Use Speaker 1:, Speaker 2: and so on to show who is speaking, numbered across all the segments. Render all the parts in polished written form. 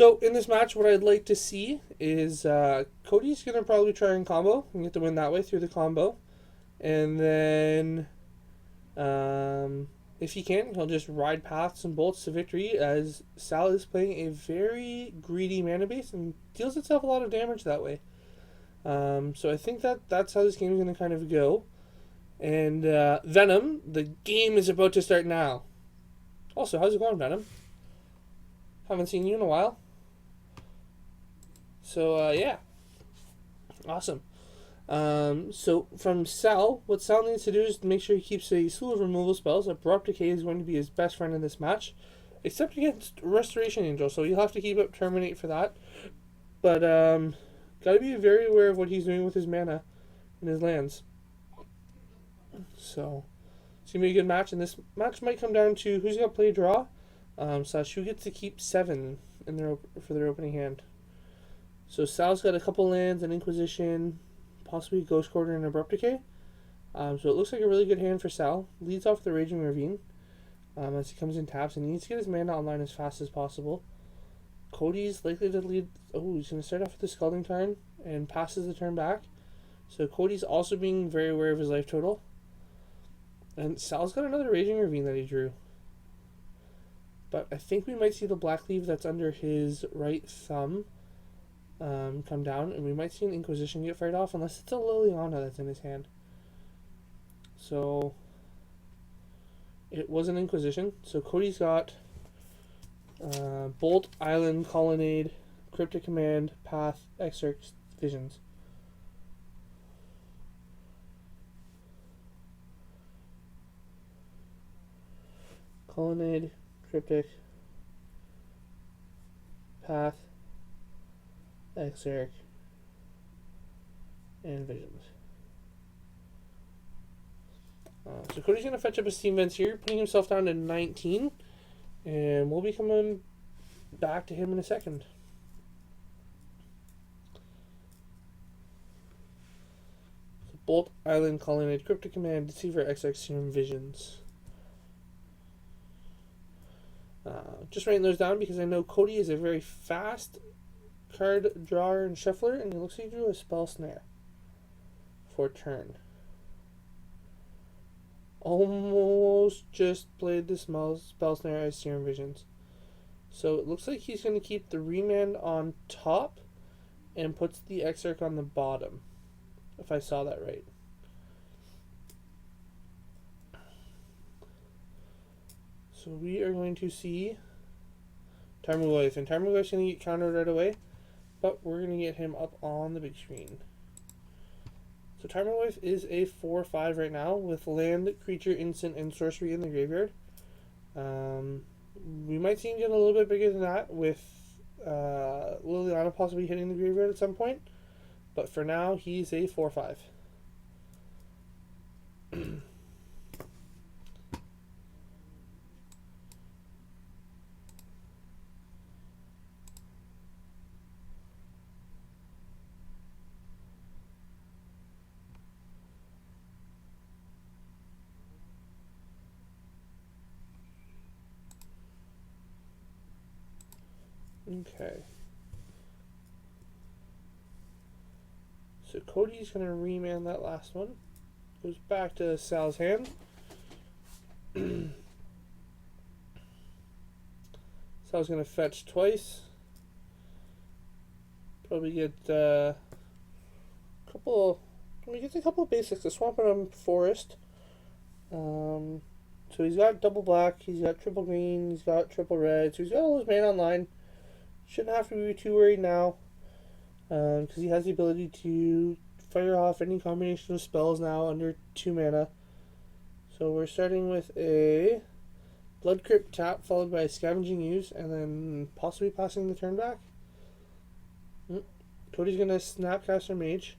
Speaker 1: So in this match, what I'd like to see is Cody's gonna probably try and combo and get the win that way through the combo, and then if he can, he'll just ride paths and bolts to victory. As Sal is playing a very greedy mana base and deals itself a lot of damage that way. So I think that's how this game is gonna kind of go. And Venom, the game is about to start now. Also, how's it going, Venom? Haven't seen you in a while. So, yeah. Awesome. So from Sal, what Sal needs to do is make sure he keeps a slew of removal spells. Abrupt Decay is going to be his best friend in this match, except against Restoration Angel, so you'll have to keep up Terminate for that. But, gotta be very aware of what he's doing with his mana and his lands. So, it's gonna be a good match, and this match might come down to who's gonna play draw, slash who gets to keep 7 in for their opening hand. So Sal's got a couple lands, an Inquisition, possibly Ghost Quarter and Abrupt Decay. So it looks like a really good hand for Sal. Leads off the Raging Ravine as he comes in taps, and he needs to get his mana online as fast as possible. Cody's likely to lead. Oh, he's going to start off with the Scalding Tarn and passes the turn back. So Cody's also being very aware of his life total. And Sal's got another Raging Ravine that he drew. But I think we might see the Black Leaf that's under his right thumb come down, and we might see an Inquisition get fired off, unless it's a Liliana that's in his hand. So it was an Inquisition. So Cody's got Bolt, Island, Colonnade, Cryptic Command, Path, Excerpt, Visions. Colonnade, Cryptic, Path, Exarch, and Visions. So Cody's going to fetch up his Steam Vents here, putting himself down to 19, and we'll be coming back to him in a second. So Bolt, Island, Colonnade, Cryptic Command, Deceiver, Exarch, Serum, Visions. Just writing those down because I know Cody is a very fast card drawer and shuffler, and it looks like he drew a Spell Snare for turn. Almost just played the Spell Snare as Serum Visions. So it looks like he's going to keep the Remand on top and puts the Exarch on the bottom, if I saw that right. So we are going to see Tarmogoyf, and Tarmogoyf's going to get countered right away, but we're going to get him up on the big screen. So Tarmogoyf is a 4/5 right now with land, creature, instant, and sorcery in the graveyard. We might see him get a little bit bigger than that with Liliana possibly hitting the graveyard at some point, but for now he's a 4/5. Okay. So Cody's going to remand that last one. Goes back to Sal's hand. Sal's going to fetch twice. Probably get a couple. We get a couple of basics. A Swamp and Forest. So he's got double black. He's got triple green. He's got triple red. So he's got all his mana online. Shouldn't have to be too worried now, because he has the ability to fire off any combination of spells now under 2 mana. So we're starting with a Blood Crypt tap followed by a Scavenging Ooze, and then possibly passing the turn back. Cody's going to Snapcaster Mage.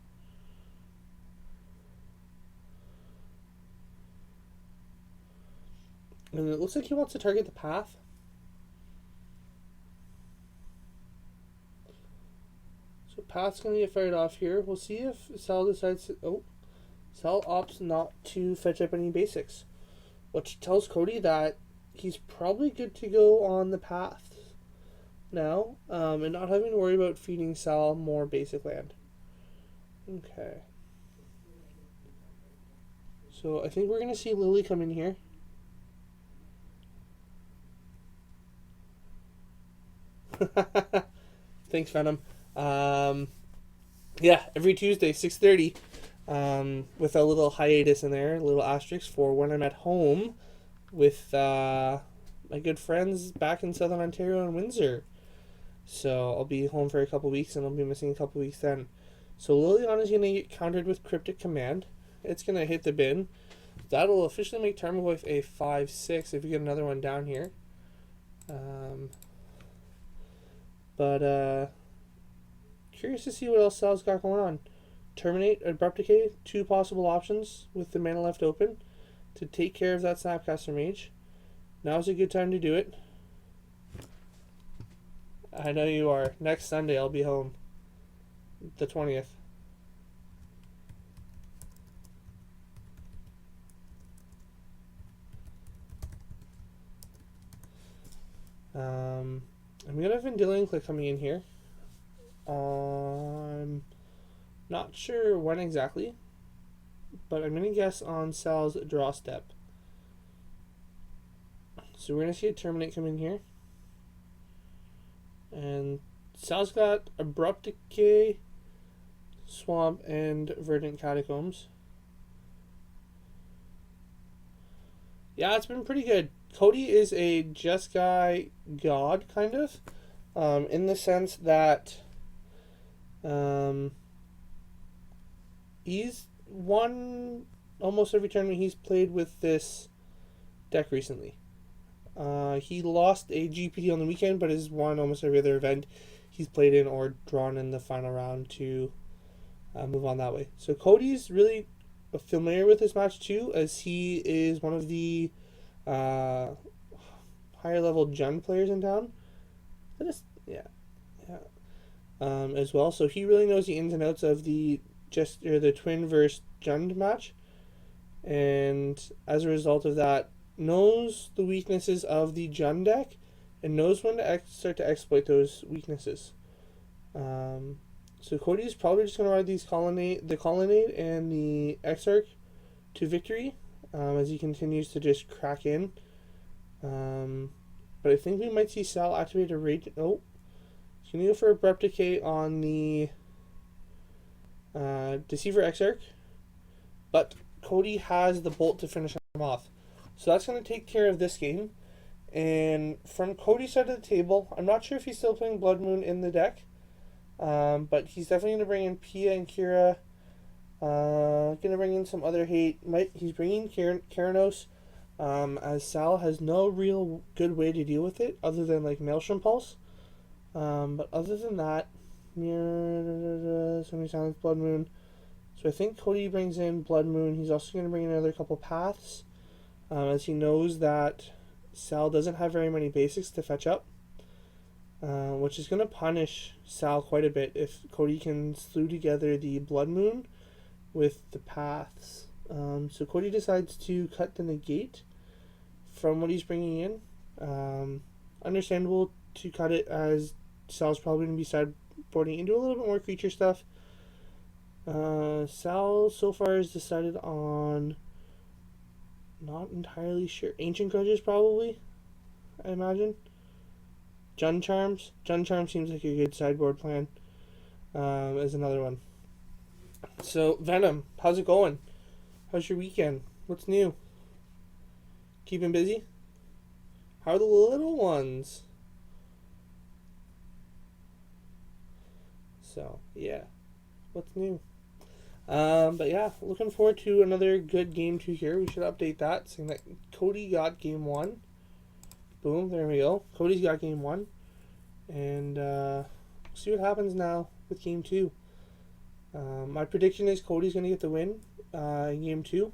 Speaker 1: And it looks like he wants to target the path. So path's going to get fired off here. We'll see if Sal decides to... Oh. Sal opts not to fetch up any basics, which tells Cody that he's probably good to go on the path. now, and not having to worry about feeding Sal more basic land. Okay. So I think we're going to see Lily come in here. Thanks, Venom. Yeah, every Tuesday, 6:30, with a little hiatus in there, a little asterisk for when I'm at home with my good friends back in Southern Ontario and Windsor. So I'll be home for a couple weeks, and I'll be missing a couple weeks then. So Liliana's going to get countered with Cryptic Command. It's going to hit the bin. That'll officially make Tarmogoyf a 5/6 if you get another one down here. But curious to see what else Sal's got going on. Terminate, Abrupt Decay, two possible options with the mana left open to take care of that Snapcaster Mage. Now's a good time to do it. I know you are. Next Sunday I'll be home. The 20th. I'm gonna have Vendilion Clique coming in here. I'm not sure when exactly, but I'm gonna guess on Sal's draw step. So we're gonna see a Terminate come in here. And Sal's got Abrupt Decay, Swamp, and Verdant Catacombs. Yeah, it's been pretty good. Cody is a Jeskai god, kind of, in the sense that he's won almost every tournament he's played with this deck recently. He lost a GPT on the weekend, but has won almost every other event he's played in or drawn in the final round to move on that way. So Cody's really familiar with this match too, as he is one of the higher level Jund players in town. As well. So he really knows the ins and outs of the twin versus Jund match, and as a result of that, knows the weaknesses of the Jund deck and knows when to start to exploit those weaknesses. So Cody's probably just going to ride the Colonnade and the Exarch to victory as he continues to just crack in. But I think we might see Sal activate a Rage. Oh, he's going to go for Abrupt Decay on the Deceiver Exarch. But Cody has the Bolt to finish him off. So that's going to take care of this game. And from Cody's side of the table, I'm not sure if he's still playing Blood Moon in the deck. But he's definitely going to bring in Pia and Kira. Going to bring in some other hate. He's bringing Keranos, as Sal has no real good way to deal with it other than like Maelstrom Pulse. But other than that, Mirror, Semi-Silence, Blood Moon. So I think Cody brings in Blood Moon. He's also going to bring in another couple paths, as he knows that Sal doesn't have very many basics to fetch up. Which is going to punish Sal quite a bit if Cody can slew together the Blood Moon with the paths. So Cody decides to cut the negate from what he's bringing in. Understandable to cut it, as Sal's probably going to be sideboarding into a little bit more creature stuff. Sal so far has decided on, not entirely sure, Ancient Grudges probably, I imagine. Jund Charms. Jund Charms seems like a good sideboard plan. Is another one. So, Venom, how's it going? How's your weekend? What's new? Keeping busy? How are the little ones? So, yeah. What's new? But yeah, looking forward to another good game 2 here. We should update that, saying that Cody got game 1. Boom, there we go. Cody's got game 1. And see what happens now with game 2. My prediction is Cody's going to get the win in game 2.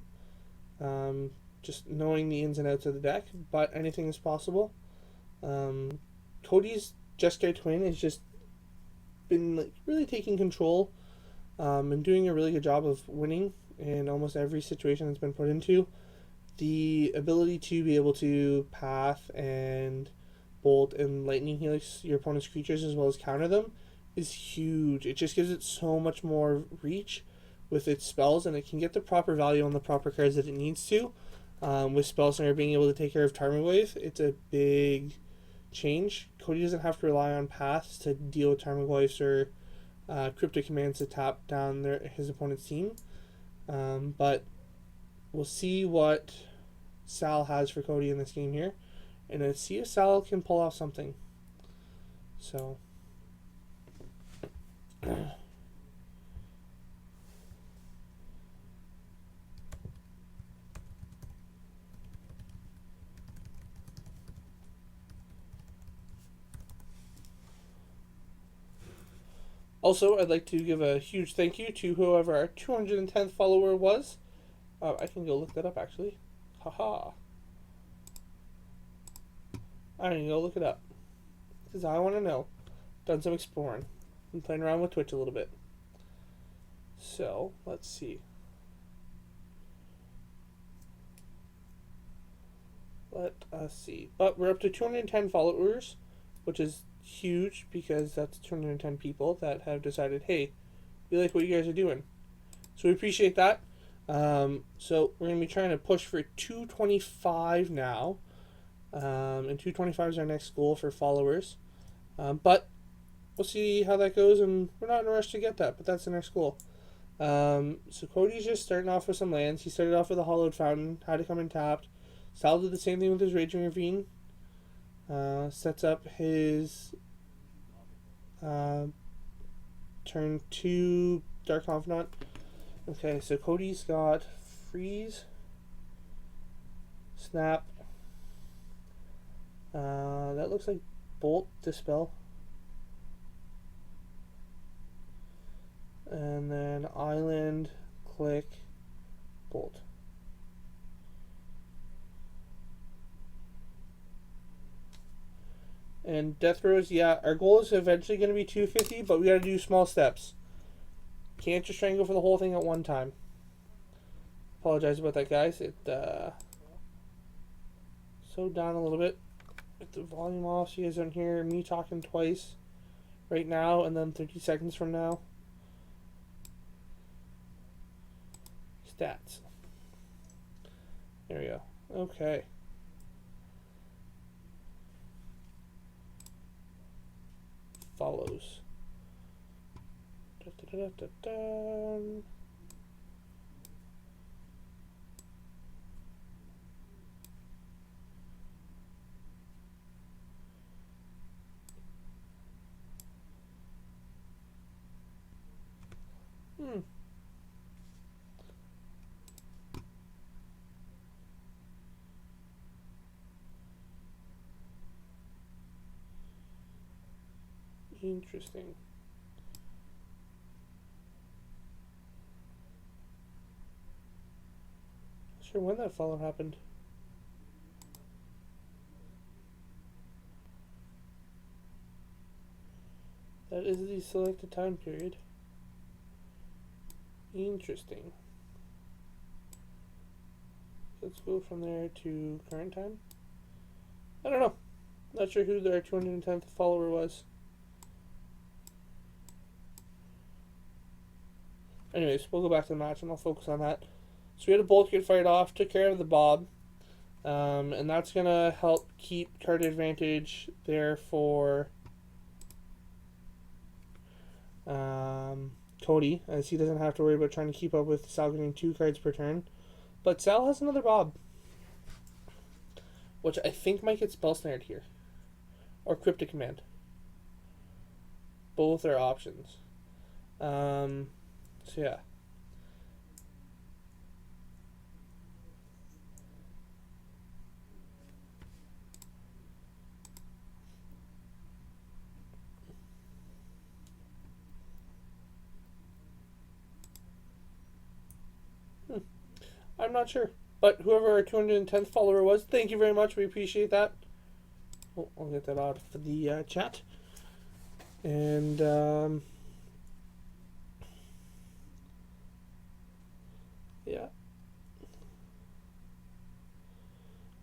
Speaker 1: Just knowing the ins and outs of the deck, but anything is possible. Cody's Jeskai Twin has just been like really taking control and doing a really good job of winning in almost every situation it's been put into. The ability to be able to path and Bolt, and Lightning Helix your opponent's creatures as well as counter them is huge. It just gives it so much more reach with its spells, and it can get the proper value on the proper cards that it needs to. With Spellslinger being able to take care of Tarmogoyf, it's a big change. Cody doesn't have to rely on paths to deal with Tarmogoyfs or cryptic commands to tap down his opponent's team. But we'll see what Sal has for Cody in this game here, and let's see if Sal can pull off something. So also, I'd like to give a huge thank you to whoever our 210th follower was. I can go look that up actually. Haha. I can go look it up because I want to know. Done some exploring. Been playing around with Twitch a little bit. So let's see. Let us see. But we're up to 210 followers, which is huge because that's 210 people that have decided, hey, we like what you guys are doing. So we appreciate that. So we're going to be trying to push for 225 now. And 225 is our next goal for followers. But we'll see how that goes, and we're not in a rush to get that, but that's the next goal. So Cody's just starting off with some lands. He started off with a Hollowed Fountain, had to come in tapped. Sal did the same thing with his Raging Ravine. Sets up his turn 2 Dark Confidant. Okay, so Cody's got Freeze, Snap. That looks like Bolt, Dispel. And then Island, Click, Bolt. And Death Throes, yeah, our goal is eventually going to be 250, but we got to do small steps. Can't just try and go for the whole thing at one time. Apologize about that, guys. It slowed down a little bit. Get the volume off so you guys don't hear me talking twice right now and then 30 seconds from now. Stats. There we go. Okay. Follows. Da, da, da, da, da. Interesting. Not sure when that follow happened. That is the selected time period. Interesting. Let's go from there to current time. I don't know. Not sure who their 210th follower was. Anyways, we'll go back to the match and I'll focus on that. So we had a Bolt get fired off, took care of the Bob. And that's going to help keep card advantage there for Cody, as he doesn't have to worry about trying to keep up with Sal getting 2 cards per turn. But Sal has another Bob, which I think might get spell snared here. Or Cryptic Command. Both are options. So yeah. I'm not sure. But whoever our 210th follower was, thank you very much. We appreciate that. Oh, I'll get that out for the chat. And yeah.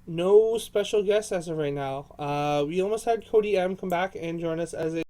Speaker 1: No special guests as of right now. We almost had Cody M come back and join us as a